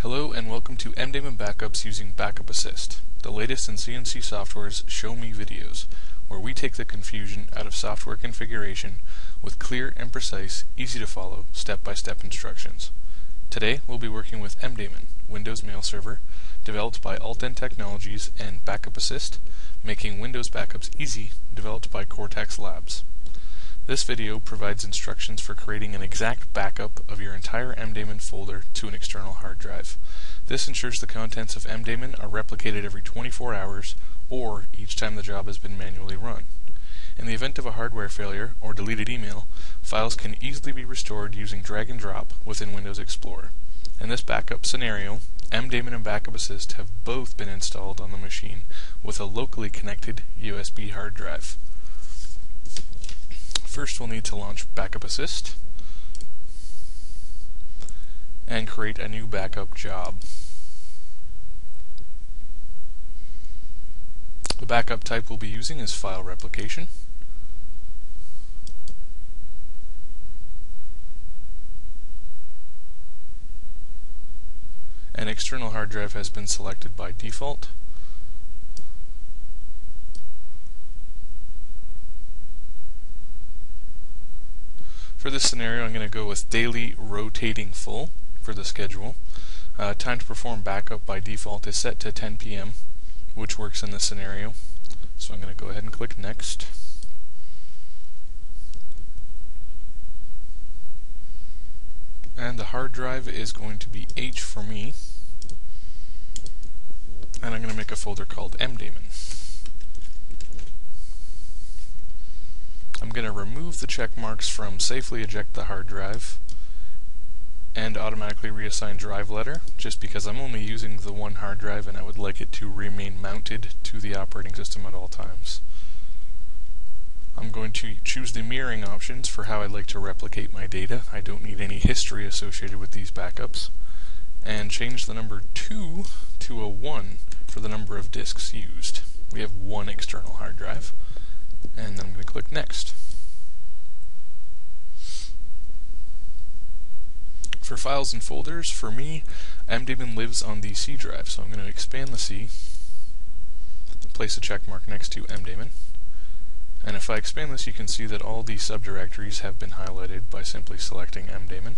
Hello and welcome to MDaemon Backups using BackupAssist, the latest in CNC Software's Show Me videos, where we take the confusion out of software configuration with clear and precise, easy to follow, step-by-step instructions. Today we'll be working with MDaemon, Windows Mail Server, developed by Alt-N Technologies and BackupAssist, making Windows backups easy, developed by Cortex Labs. This video provides instructions for creating an exact backup of your entire MDaemon folder to an external hard drive. This ensures the contents of MDaemon are replicated every 24 hours or each time the job has been manually run. In the event of a hardware failure or deleted email, files can easily be restored using drag and drop within Windows Explorer. In this backup scenario, MDaemon and BackupAssist have both been installed on the machine with a locally connected USB hard drive. First, we'll need to launch BackupAssist and create a new backup job. The backup type we'll be using is file replication. An external hard drive has been selected by default. For this scenario, I'm going to go with daily rotating full for the schedule. Time to perform backup by default is set to 10 p.m., which works in this scenario. So I'm going to go ahead and click Next. And the hard drive is going to be H for me. And I'm going to make a folder called MDaemon. I'm going to remove the check marks from safely eject the hard drive and automatically reassign drive letter, just because I'm only using the one hard drive and I would like it to remain mounted to the operating system at all times. I'm going to choose the mirroring options for how I'd like to replicate my data. I don't need any history associated with these backups, and change the number 2 to a 1 for the number of disks used. We have one external hard drive. And then I'm going to click Next. For files and folders, for me, MDaemon lives on the C drive, so I'm going to expand the C, place a check mark next to MDaemon, and if I expand this, you can see that all the subdirectories have been highlighted by simply selecting MDaemon.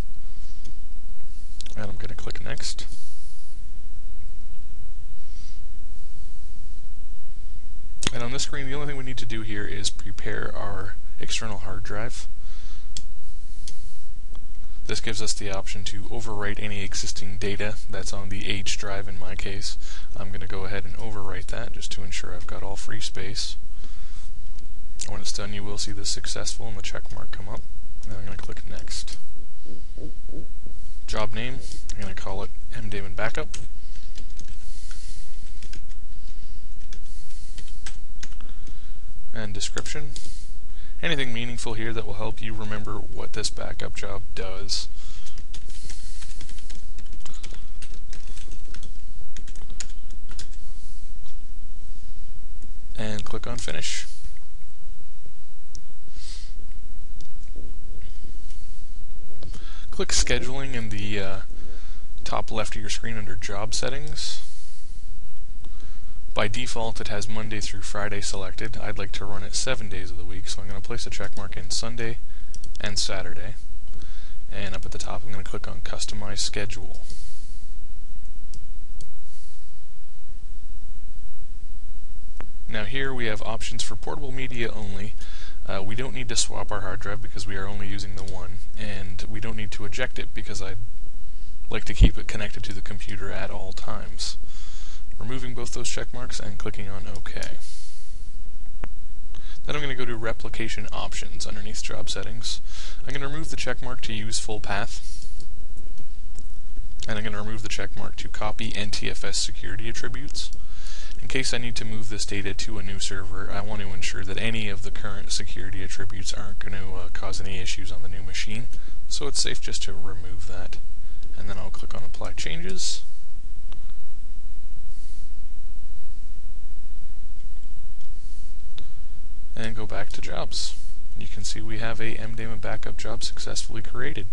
And I'm going to click Next. And on this screen, the only thing we need to do here is prepare our external hard drive. This gives us the option to overwrite any existing data that's on the H drive in my case. I'm going to go ahead and overwrite that just to ensure I've got all free space. When it's done, you will see this successful and the check mark come up. And I'm going to click Next. Job name, I'm going to call it MDaemon Backup. And description. Anything meaningful here that will help you remember what this backup job does. And click on Finish. Click Scheduling in the top left of your screen under Job Settings. By default, it has Monday through Friday selected. I'd like to run it 7 days of the week, so I'm going to place a check mark in Sunday and Saturday. And up at the top, I'm going to click on Customize Schedule. Now here we have options for portable media only. We don't need to swap our hard drive because we are only using the one, and we don't need to eject it because I'd like to keep it connected to the computer at all times. Removing both those check marks and clicking on OK. Then I'm going to go to Replication Options underneath Job Settings. I'm going to remove the check mark to use full path, and I'm going to remove the check mark to copy NTFS security attributes. In case I need to move this data to a new server, I want to ensure that any of the current security attributes aren't going to cause any issues on the new machine, so it's safe just to remove that. And then I'll click on Apply Changes. And go back to Jobs. You can see we have a MDaemon backup job successfully created.